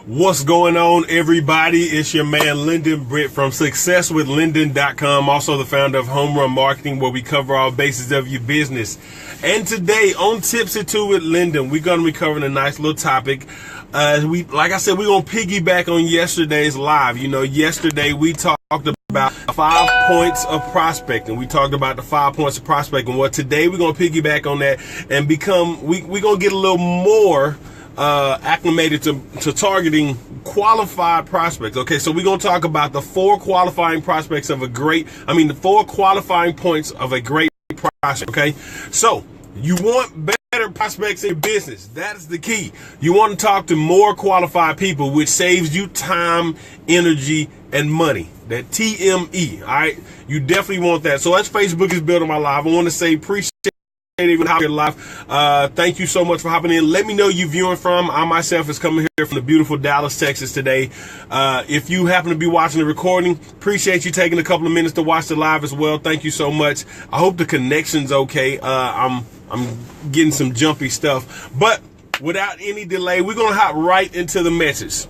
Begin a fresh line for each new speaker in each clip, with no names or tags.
What's going on, everybody? It's your man Lyndon Britt from successwithlyndon.com, also the founder of Home Run Marketing, where we cover all bases of your business. And today on Tips or Two with Lyndon, we're going to be covering a nice little topic. Like I said, we're going to piggyback on yesterday's live. You know, yesterday we talked about 5 points of prospecting. We talked about the 5 points of prospecting. Well, today we're going to piggyback on that and we're going to get a little more acclimated to targeting qualified prospects. Okay, so we're going to talk about the 4 qualifying points of a great prospect. Okay, so you want better prospects in your business. That is the key. You want to talk to more qualified people, which saves you time, energy, and money. That TME. All right, you definitely want that. So as Facebook is building my live, I want to say appreciate even hopping live. Thank you so much for hopping in. Let me know you viewing from. I myself is coming here from the beautiful Dallas, Texas today. If you happen to be watching the recording, appreciate you taking a couple of minutes to watch the live as well. Thank you so much. I hope the connection's okay. I'm getting some jumpy stuff, but without any delay, we're gonna hop right into the message.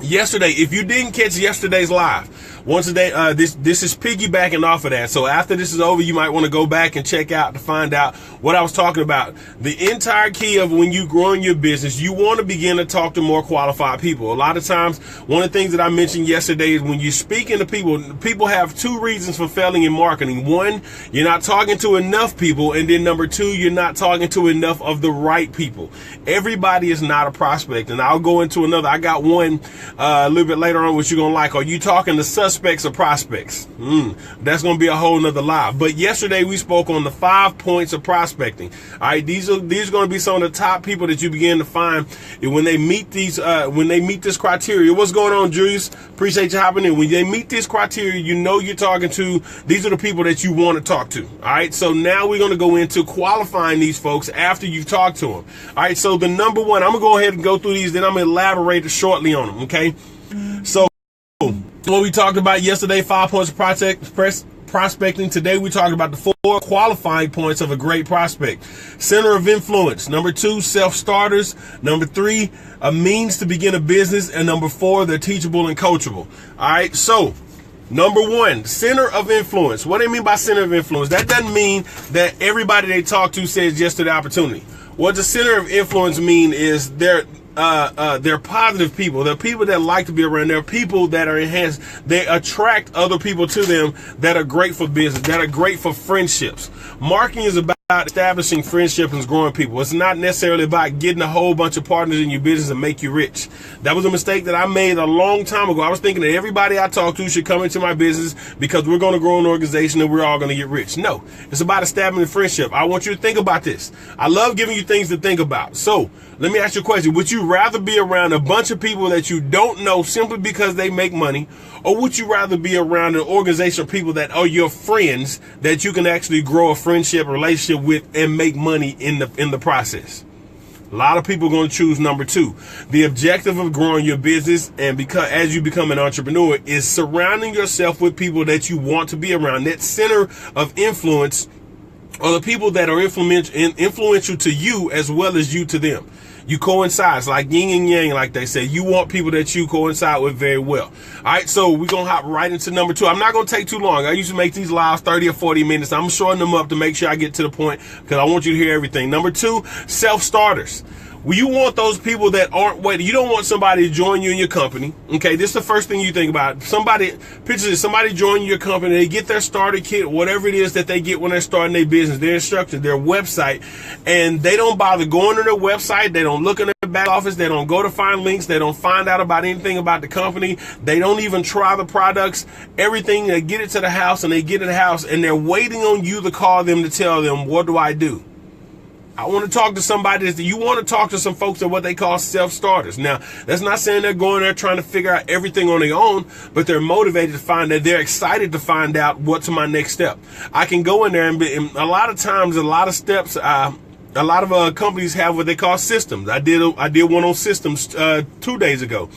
Yesterday, if you didn't catch yesterday's live, once a day, this is piggybacking off of that. So after this is over, you might want to go back and check out to find out what I was talking about. The entire key of when you growing your business, you want to begin to talk to more qualified people. A lot of times, one of the things that I mentioned yesterday is when you're speaking to people have 2 reasons for failing in marketing. 1, you're not talking to enough people, and then number 2, you're not talking to enough of the right people. Everybody is not a prospect, and I'll go into another. I got one a little bit later on, which you're gonna like. Are you talking to suspects or prospects? That's gonna be a whole nother live. But yesterday we spoke on the 5 points of prospecting. All right, these are gonna be some of the top people that you begin to find when they meet this criteria. What's going on, Julius? Appreciate you hopping in. When they meet this criteria, you know you're talking to. These are the people that you want to talk to. All right, so now we're gonna go into qualifying these folks after you've talked to them. All right, so the number one, I'm gonna go ahead and go through these, then I'm gonna elaborate shortly on them. Okay, so what we talked about yesterday, 5 points of prospecting. Today we talked about the 4 qualifying points of a great prospect. Center of influence. Number 2, self-starters. Number 3, a means to begin a business. And number 4, they're teachable and coachable. All right, so number 1, center of influence. What do you mean by center of influence? That doesn't mean that everybody they talk to says yes to the opportunity. What the center of influence mean is they're positive people. They're people that like to be around. They're people that are enhanced. They attract other people to them that are great for business, that are great for friendships. Marketing is about establishing friendships and growing people. It's not necessarily about getting a whole bunch of partners in your business and make you rich. That was a mistake that I made a long time ago. I was thinking that everybody I talk to should come into my business because we're going to grow an organization and we're all going to get rich. No, it's about establishing a friendship. I want you to think about this. I love giving you things to think about. So let me ask you a question. Would you rather be around a bunch of people that you don't know simply because they make money, or would you rather be around an organization of people that are your friends that you can actually grow a friendship relationship with and make money in the process? A lot of people are going to choose number 2. The objective of growing your business and because as you become an entrepreneur is surrounding yourself with people that you want to be around. That center of influence are the people that are influential to you as well as you to them. You coincide. It's like yin and yang, like they say. You want people that you coincide with very well. All right, so we're going to hop right into number 2. I'm not going to take too long. I usually make these lives 30 or 40 minutes. I'm shortening them up to make sure I get to the point because I want you to hear everything. Number 2, self-starters. Well, you want those people that aren't waiting. You don't want somebody to join you in your company. Okay, this is the first thing you think about. Picture this, somebody join your company, they get their starter kit, whatever it is that they get when they're starting their business, their instructions, their website, and they don't bother going to their website, they don't look in their back office, they don't go to find links, they don't find out about anything about the company, they don't even try the products, everything, they get it to the house, and they get to the house, and they're waiting on you to call them to tell them, what do I do? I want to talk to somebody that you want to talk to some folks that what they call self-starters. Now, that's not saying they're going there trying to figure out everything on their own, but they're motivated to find that they're excited to find out what's my next step. I can go in there and a lot of times, a lot of steps, a lot of companies have what they call systems. I did one on systems 2 days ago.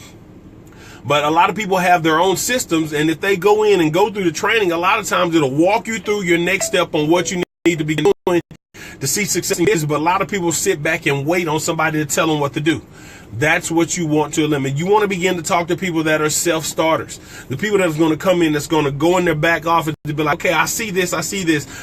But a lot of people have their own systems, and if they go in and go through the training, a lot of times it'll walk you through your next step on what you need to be doing to see success in business, but a lot of people sit back and wait on somebody to tell them what to do. That's what you want to eliminate. You want to begin to talk to people that are self-starters. The people that are going to come in, that's going to go in their back office to be like, okay, I see this.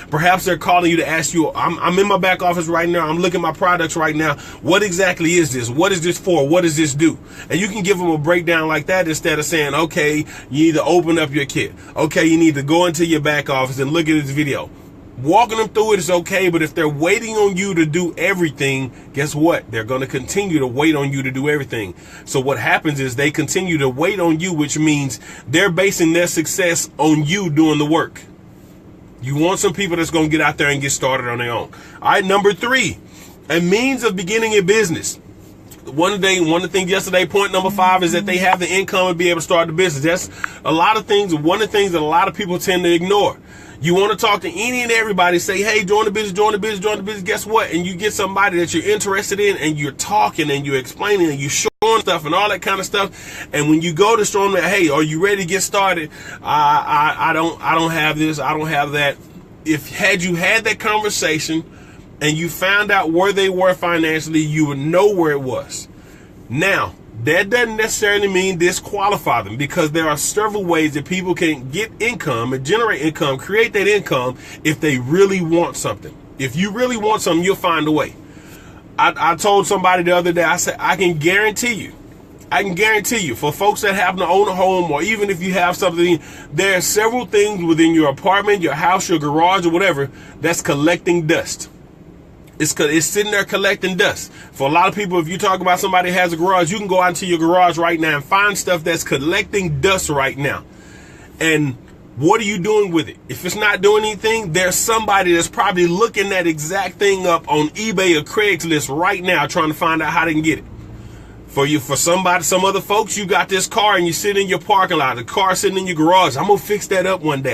Perhaps they're calling you to ask you, I'm in my back office right now. I'm looking at my products right now. What exactly is this? What is this for? What does this do? And you can give them a breakdown like that instead of saying, okay, you need to open up your kit. Okay, you need to go into your back office and look at this video. Walking them through it is okay, but if they're waiting on you to do everything, guess what? They're going to continue to wait on you to do everything. So what happens is they continue to wait on you, which means they're basing their success on you doing the work. You want some people that's going to get out there and get started on their own. All right, number 3, a means of beginning a business. One of the things yesterday, point number 5, is that they have the income to be able to start the business. That's a lot of things. One of the things that a lot of people tend to ignore. You want to talk to any and everybody, say, hey, join the business, join the business, join the business. Guess what? And you get somebody that you're interested in, and you're talking and you're explaining and you're showing stuff and all that kind of stuff. And when you go to show them that, hey, are you ready to get started? I don't have this. I don't have that. Had you had that conversation and you found out where they were financially, you would know where it was. Now, that doesn't necessarily mean disqualify them, because there are several ways that people can get income and generate income, create that income, if they really want something. If you really want something, you'll find a way. I told somebody the other day, I said, I can guarantee you, for folks that happen to own a home, or even if you have something, there are several things within your apartment, your house, your garage, or whatever, that's collecting dust. It's sitting there collecting dust. For a lot of people, if you talk about somebody who has a garage, you can go out into your garage right now and find stuff that's collecting dust right now. And what are you doing with it? If it's not doing anything, there's somebody that's probably looking that exact thing up on eBay or Craigslist right now, trying to find out how they can get it. For some other folks, you got this car and you sit in your parking lot, the car sitting in your garage. I'm going to fix that up one day.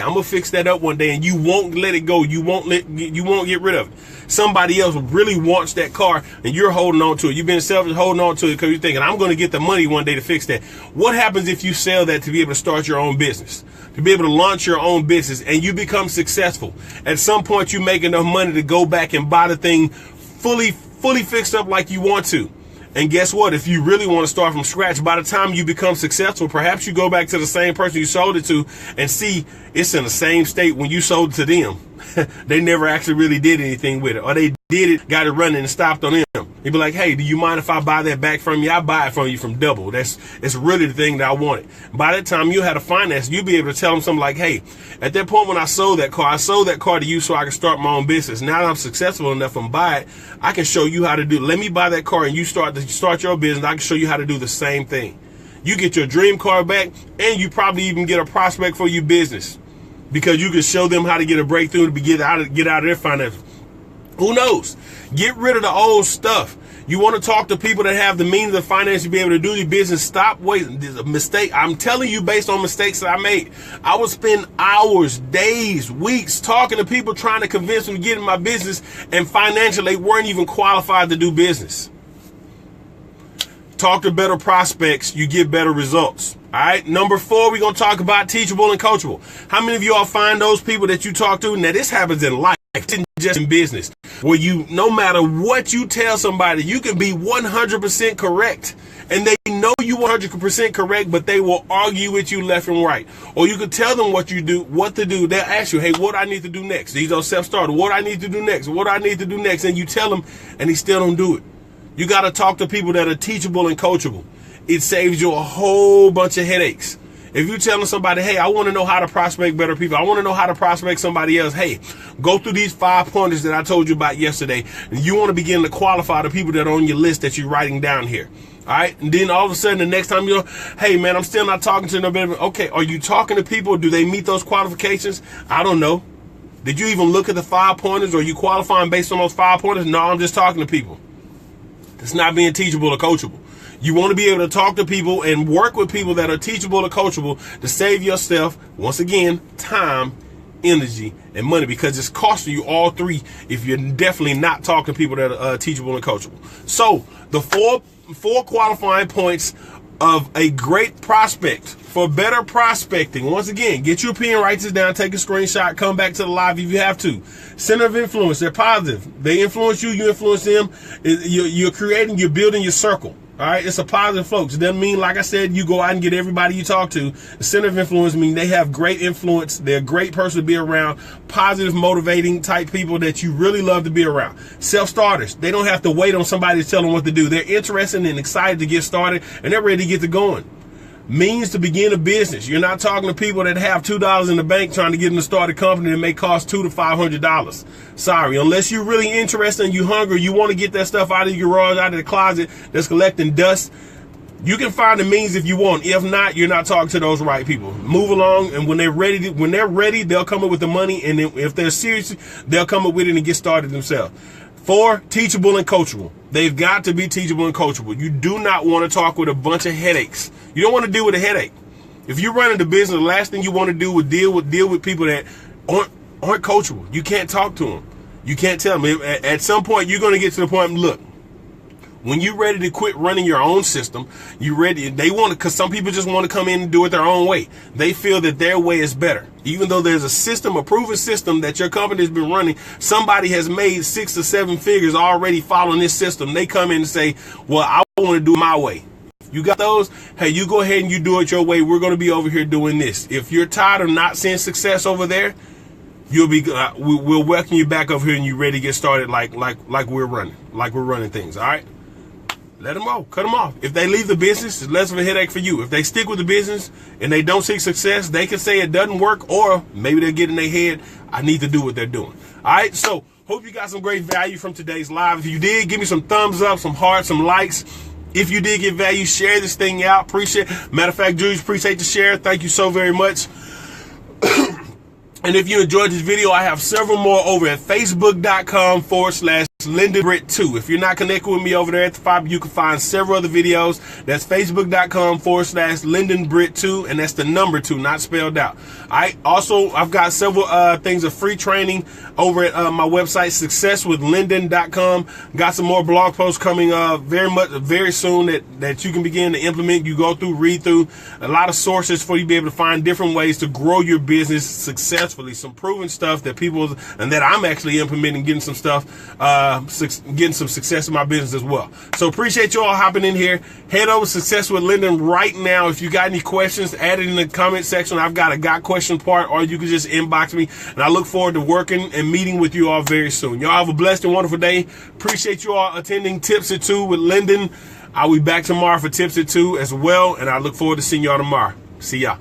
And you won't let it go. You won't get rid of it. Somebody else really wants that car and you're holding on to it. You've been selfish holding on to it because you're thinking, I'm going to get the money one day to fix that. What happens if you sell that to be able to start your own business, to be able to launch your own business, and you become successful? At some point, you make enough money to go back and buy the thing fully fixed up like you want to. And guess what? If you really want to start from scratch, by the time you become successful, perhaps you go back to the same person you sold it to and see it's in the same state when you sold it to them. They never actually really did anything with it, or they did it, got it running and stopped on them. You'd be like, hey, do you mind if I buy that back from you? I buy it from you from double. It's really the thing that I wanted. By that time you had a finance, you'd be able to tell them something like, hey, at that point when I sold that car to you so I can start my own business. Now that I'm successful enough and buy it, I can show you how to do it. Let me buy that car and you start your business. I can show you how to do the same thing. You get your dream car back, and you probably even get a prospect for your business, because you can show them how to get a breakthrough to get out of their finances. Who knows? Get rid of the old stuff. You want to talk to people that have the means of finance to be able to do your business. Stop waiting. There's a mistake. I'm telling you, based on mistakes that I made. I would spend hours, days, weeks talking to people trying to convince them to get in my business, and financially they weren't even qualified to do business. Talk to better prospects, you get better results. All right. Number 4, we're going to talk about teachable and coachable. How many of y'all find those people that you talk to? Now, this happens in life, just in business, where no matter what you tell somebody, you can be 100% correct. And they know you 100% correct, but they will argue with you left and right. Or you could tell them what to do. They'll ask you, hey, what do I need to do next? These are self-starters. What do I need to do next? What do I need to do next? And you tell them, and they still don't do it. You got to talk to people that are teachable and coachable. It saves you a whole bunch of headaches. If you're telling somebody, hey, I want to know how to prospect better people, I want to know how to prospect somebody else, hey, go through these 5 pointers that I told you about yesterday. And you want to begin to qualify the people that are on your list that you're writing down here. All right. And then all of a sudden, the next time you're, hey, man, I'm still not talking to nobody. Okay. Are you talking to people? Do they meet those qualifications? I don't know. Did you even look at the 5 pointers? Or are you qualifying based on those 5 pointers? No, I'm just talking to people. It's not being teachable or coachable. You want to be able to talk to people and work with people that are teachable or coachable to save yourself, once again, time, energy, and money, because it's costing you all 3 if you're definitely not talking to people that are teachable and coachable. So the four qualifying points of a great prospect. For better prospecting, once again, get your pen, write this down, take a screenshot, come back to the live if you have to. Center of influence, they're positive. They influence you, you influence them. You're creating, you're building your circle. All right, it's a positive, folks. It doesn't mean, like I said, you go out and get everybody you talk to. The center of influence means they have great influence. They're a great person to be around. Positive, motivating type people that you really love to be around. Self-starters, they don't have to wait on somebody to tell them what to do. They're interested and excited to get started, and they're ready to get to going. Means to begin a business. You're not talking to people that have $2 in the bank trying to get them to start a company that may cost $200 to $500. Sorry, unless you're really interested and you're hungry, you want to get that stuff out of your garage, out of the closet that's collecting dust. You can find the means if you want. If not, you're not talking to those right people. Move along, and when they're ready, they'll come up with the money, and then if they're serious, they'll come up with it and get started themselves. 4, teachable and coachable. They've got to be teachable and coachable. You do not want to talk with a bunch of headaches. You don't want to deal with a headache. If you're running the business, the last thing you want to do is deal with people that aren't coachable. You can't talk to them. You can't tell them. At some point, you're going to get to the point, look, when you're ready to quit running your own system, you ready. They want to, because some people just want to come in and do it their own way. They feel that their way is better. Even though there's a system, a proven system that your company has been running, somebody has made 6 or 7 figures already following this system. They come in and say, well, I want to do it my way. You got those? Hey, you go ahead and you do it your way. We're going to be over here doing this. If you're tired of not seeing success over there, you'll be. We'll welcome you back over here, and you're ready to get started like we're running things. All right. Let them go. Cut them off. If they leave the business, it's less of a headache for you. If they stick with the business and they don't see success, they can say it doesn't work, or maybe they'll get in their head, I need to do what they're doing. All right. So hope you got some great value from today's live. If you did, give me some thumbs up, some hearts, some likes. If you did get value, share this thing out. Appreciate. Matter of fact, Julius, appreciate the share. Thank you so very much. And if you enjoyed this video, I have several more over at facebook.com/Lyndon Britt 2. If you're not connected with me over there at the top, you can find several other videos. That's facebook.com/Lyndon Britt 2, and that's the number 2, not spelled out. I've got several things of free training over at my website, successwithlyndon.com. Got some more blog posts coming very soon that you can begin to implement. You go through, read through a lot of sources for you to be able to find different ways to grow your business successfully. Some proven stuff that people, and that I'm actually implementing, getting some stuff, getting some success in my business as well. So appreciate you all hopping in here. Head over to Success with Lyndon right now. If you got any questions, add it in the comment section. I've got a got question part, or you can just inbox me, and I look forward to working and meeting with you all very soon. Y'all have a blessed and wonderful day. Appreciate you all attending Tips at 2 with Lyndon. I'll be back tomorrow for Tips at 2 as well, and I look forward to seeing y'all tomorrow. See ya.